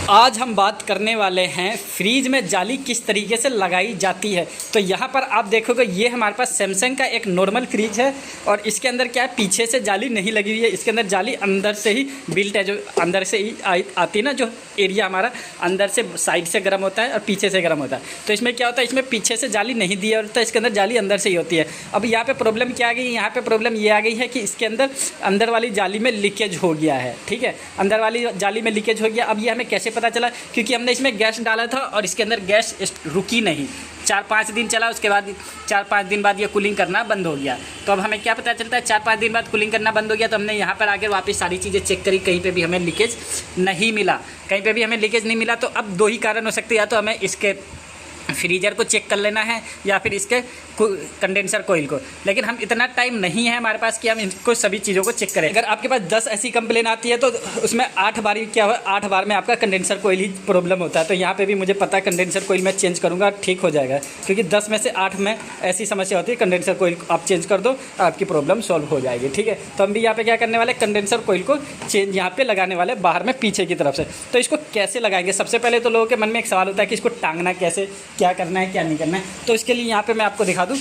आज हम बात करने वाले हैं फ्रीज में जाली किस तरीके से लगाई जाती है। तो यहाँ पर आप देखोगे ये हमारे पास सैमसंग का एक नॉर्मल फ्रीज है और इसके अंदर क्या है, पीछे से जाली नहीं लगी हुई है। इसके अंदर जाली अंदर से ही बिल्ट है, जो अंदर से ही आती है ना, जो एरिया हमारा अंदर से साइड से गर्म होता है और पीछे से गर्म होता है। तो इसमें क्या होता है, इसमें पीछे से जाली नहीं दी होता है, इसके अंदर जाली अंदर से ही होती है। अब यहाँ पर प्रॉब्लम क्या आ गई, यहाँ पर प्रॉब्लम ये आ गई है कि इसके अंदर वाली जाली में लीकेज हो गया है। ठीक है, अंदर वाली जाली में लीकेज हो गया। अब ये हमें कैसे पता चला, क्योंकि हमने इसमें गैस डाला था और इसके अंदर गैस रुकी नहीं, 4-5 दिन चला, उसके बाद 4-5 दिन बाद ये कूलिंग करना बंद हो गया। तो अब हमें क्या पता चलता है, 4-5 दिन बाद कूलिंग करना बंद हो गया। तो हमने यहाँ पर आकर वापस सारी चीज़ें चेक करी, कहीं पे भी हमें लीकेज नहीं मिला, कहीं पे भी हमें लीकेज नहीं मिला। तो अब दो ही कारण हो सकते हैं, या तो हमें इसके फ्रीजर को चेक कर लेना है या फिर इसके कंडेंसर कोयल को। लेकिन हम इतना टाइम नहीं है हमारे पास कि हम इनको सभी चीज़ों को चेक करें। अगर आपके पास 10 ऐसी कंप्लेन आती है तो उसमें 8 बार क्या हुआ, 8 बार में आपका कंडेंसर कोयल ही प्रॉब्लम होता है। तो यहाँ पे भी मुझे पता है कंडेंसर कोयल मैं चेंज करूँगा, ठीक हो जाएगा, क्योंकि 10 में से 8 में ऐसी समस्या होती है। कंडेंसर कोयल आप चेंज कर दो, आपकी प्रॉब्लम सॉल्व हो जाएगी। ठीक है, तो हम भी यहाँ पे क्या करने वाले, कंडेंसर कोयल को चेंज यहाँ पे लगाने वाले बाहर में पीछे की तरफ से। तो इसको कैसे लगाएंगे, सबसे पहले तो लोगों के मन में एक सवाल होता है कि इसको टांगना कैसे, क्या करना है क्या नहीं करना है। तो इसके लिए यहाँ पे मैं आपको दिखा दूँ,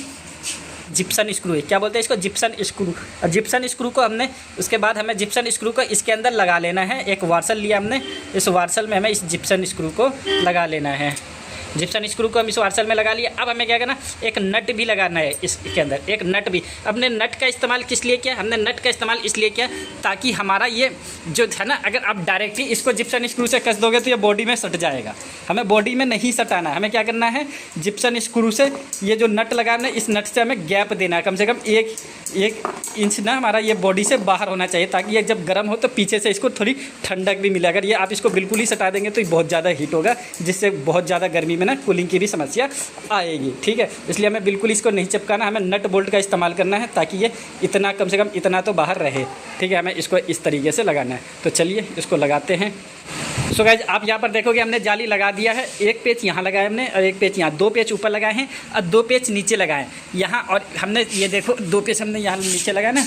जिप्सन स्क्रू है, क्या बोलते हैं इसको, जिप्सन स्क्रू। और जिप्सन स्क्रू को हमने, उसके बाद हमें जिप्सन स्क्रू को इसके अंदर लगा लेना है। एक वार्सल लिया हमने, इस वार्सल में हमें इस जिप्सन स्क्रू को लगा लेना है। जिप्सन स्क्रू को हम इस वार्सल में लगा लिया। अब हमें क्या करना, एक नट भी लगाना है इसके अंदर, एक नट भी। हमने नट का इस्तेमाल किस लिए किया, हमने नट का इस्तेमाल इसलिए किया ताकि हमारा ये जो है ना, अगर आप डायरेक्टली इसको जिप्सन स्क्रू से कस दोगे तो ये बॉडी में सट जाएगा। हमें बॉडी में नहीं सटाना है, हमें क्या करना है, जिप्सन स्क्रू से ये जो नट लगाना है, इस नट से हमें गैप देना है, कम से कम एक इंच ना हमारा ये बॉडी से बाहर होना चाहिए, ताकि ये जब गर्म हो तो पीछे से इसको थोड़ी ठंडक भी मिले। अगर ये आप इसको बिल्कुल ही सटा देंगे तो ये बहुत ज़्यादा हीट होगा, जिससे बहुत ज़्यादा गर्मी में ना कूलिंग की भी समस्या आएगी। ठीक है, इसलिए हमें बिल्कुल इसको नहीं चिपकाना, हमें नट बोल्ट का इस्तेमाल करना है ताकि ये इतना, कम से कम इतना तो बाहर रहे। ठीक है, हमें इसको इस तरीके से लगाना है। तो चलिए इसको लगाते हैं। सो गाइज आप यहाँ पर देखोगे हमने जाली लगा दिया है। एक पेच यहाँ लगाया हमने और एक पेच यहाँ, 2 पेच ऊपर लगाए हैं और 2 पेच नीचे लगाए यहाँ। और हमने ये देखो 2 पेच हमने यहाँ नीचे लगाया ना,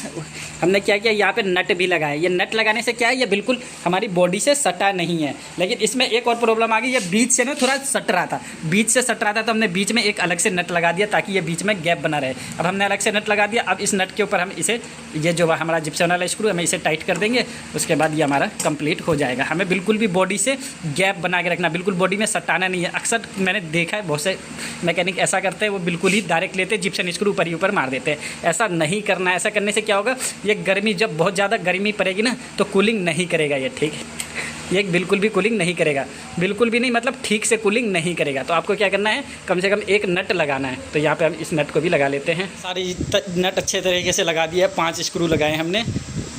हमने क्या किया, यहाँ पे नट भी लगाया। ये नट लगाने से क्या है, ये बिल्कुल हमारी बॉडी से सटा नहीं है। लेकिन इसमें एक और प्रॉब्लम आ गई, ये बीच से ना थोड़ा सट रहा था, बीच से सट रहा था, तो हमने बीच में एक अलग से नट लगा दिया ताकि ये बीच में गैप बना रहे। अब हमने अलग से नट लगा दिया। अब इस नट के ऊपर हम इसे, ये जो हमारा जिप्सन वाला स्क्रू, हमें इसे टाइट कर देंगे। उसके बाद ये हमारा कंप्लीट हो जाएगा। हमें बिल्कुल भी बॉडी से गैप बना के रखना, बिल्कुल बॉडी में सटाना नहीं है। अक्सर मैंने देखा है बहुत से मैकेनिक ऐसा करते हैं, वो बिल्कुल ही डायरेक्ट लेते, जिप्सन स्क्रू ऊपर ही ऊपर मार देते हैं। ऐसा नहीं करना है। ऐसा करने से क्या होगा, ये गर्मी, जब बहुत ज़्यादा गर्मी पड़ेगी ना तो कूलिंग नहीं करेगा ये। ठीक है, ये बिल्कुल भी कूलिंग नहीं करेगा, बिल्कुल भी नहीं, मतलब ठीक से कूलिंग नहीं करेगा। तो आपको क्या करना है, कम से कम एक नट लगाना है। तो यहाँ पे हम इस नट को भी लगा लेते हैं। सारी नट अच्छे तरीके से लगा दिया है, 5 स्क्रू लगाए हमने,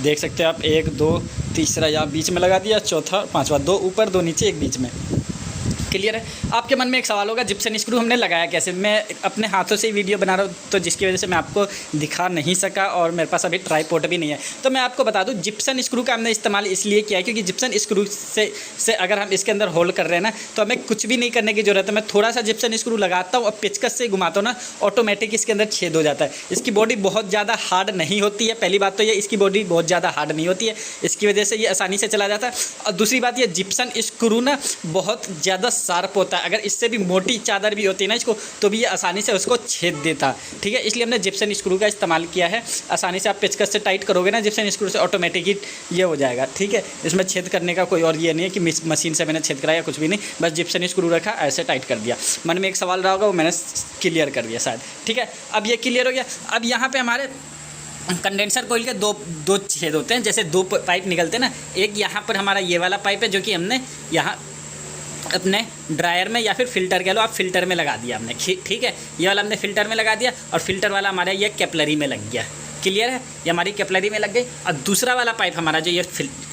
देख सकते हैं आप, 1 2 तीसरा यहाँ बीच में लगा दिया, चौथा, 5वां, 2 ऊपर 2 नीचे, 1 बीच में। क्लियर है। आपके मन में एक सवाल होगा, जिप्सन स्क्रू हमने लगाया कैसे। मैं अपने हाथों से ही वीडियो बना रहा हूँ, तो जिसकी वजह से मैं आपको दिखा नहीं सका और मेरे पास अभी ट्राइपॉड भी नहीं है। तो मैं आपको बता दूँ, जिप्सन स्क्रू का हमने इस्तेमाल इसलिए किया है क्योंकि जिप्सन स्क्रू से अगर हम इसके अंदर होल्ड कर रहे हैं ना, तो हमें कुछ भी नहीं करने की जरूरत है। मैं थोड़ा सा जिप्सन स्क्रू लगाता हूँ और पेचकस से घुमाता हूँ ना, ऑटोमेटिक इसके अंदर छेद हो जाता है। इसकी बॉडी बहुत ज़्यादा हार्ड नहीं होती है, पहली बात तो ये, इसकी बॉडी बहुत ज़्यादा हार्ड नहीं होती है, इसकी वजह से ये आसानी से चला जाता है। और दूसरी बात, ये जिप्सन स्क्रू ना बहुत ज़्यादा शार्प होता है, अगर इससे भी मोटी चादर भी होती है ना इसको, तो भी ये आसानी से उसको छेद देता। ठीक है, इसलिए हमने जिप्सन स्क्रू का इस्तेमाल किया है। आसानी से आप पेचकस से टाइट करोगे ना जिप्सन स्क्रू से, ऑटोमेटिक ही ये हो जाएगा। ठीक है, इसमें छेद करने का कोई और ये नहीं है कि मशीन से मैंने छेद कराया, कुछ भी नहीं, बस जिप्सन स्क्रू रखा, ऐसे टाइट कर दिया। मन में एक सवाल रहा होगा, वो मैंने क्लियर कर दिया शायद। ठीक है, अब ये क्लियर हो गया। अब यहाँ पर हमारे कंडेंसर कोयल के दो छेद होते हैं, जैसे 2 पाइप निकलते हैं ना। एक यहाँ पर हमारा ये वाला पाइप है, जो कि हमने यहाँ अपने ड्रायर में या फिर फ़िल्टर कह लो आप, फ़िल्टर में लगा दिया हमने। ठीक है, ये वाला हमने फ़िल्टर में लगा दिया और फ़िल्टर वाला हमारा ये कैपलरी में लग गया। क्लियर है, ये हमारी कैपलरी में लग गई। और दूसरा वाला पाइप हमारा जो ये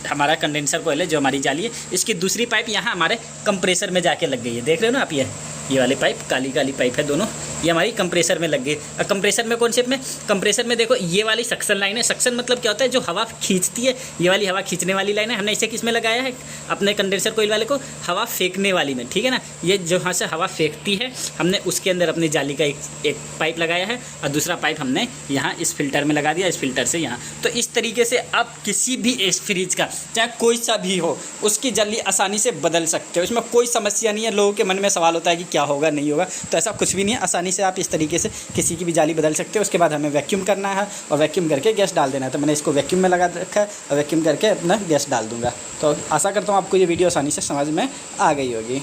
हमारा कंडेंसर कोयल है, जो हमारी जाली है, इसकी दूसरी पाइप यहाँ हमारे कंप्रेसर में जाके लग गई है। देख रहे हो ना आप, ये वाली पाइप, काली काली पाइप है दोनों, ये हमारी कंप्रेसर में लग गई। और कंप्रेसर में कौन शेप में, कंप्रेसर में देखो ये वाली सक्शन लाइन है। सक्शन मतलब क्या होता है, जो हवा खींचती है, ये वाली हवा खींचने वाली लाइन है। हमने इसे किस में लगाया है, अपने कंडेंसर कोयल वाले को हवा फेंकने वाली में, ठीक है ना। ये जहाँ से हवा फेंकती है हमने उसके अंदर अपनी जाली का एक पाइप लगाया है और दूसरा पाइप हमने यहाँ इस फिल्टर में लगा दिया, इस फिल्टर से यहाँ। तो इस तरीके से आप किसी भी इस फ्रिज का चाहे कोई सा भी हो उसकी जाली आसानी से बदल सकते हो, इसमें कोई समस्या नहीं है। लोगों के मन में सवाल होता है कि क्या होगा नहीं होगा, तो ऐसा कुछ भी नहीं है। आसानी से आप इस तरीके से किसी की भी जाली बदल सकते हो। उसके बाद हमें वैक्यूम करना है और वैक्यूम करके गैस डाल देना है। तो मैंने इसको वैक्यूम में लगा रखा है और वैक्यूम करके अपना गैस डाल दूँगा। तो आशा करता हूँ आपको ये वीडियो आसानी से समझ में आ गई होगी।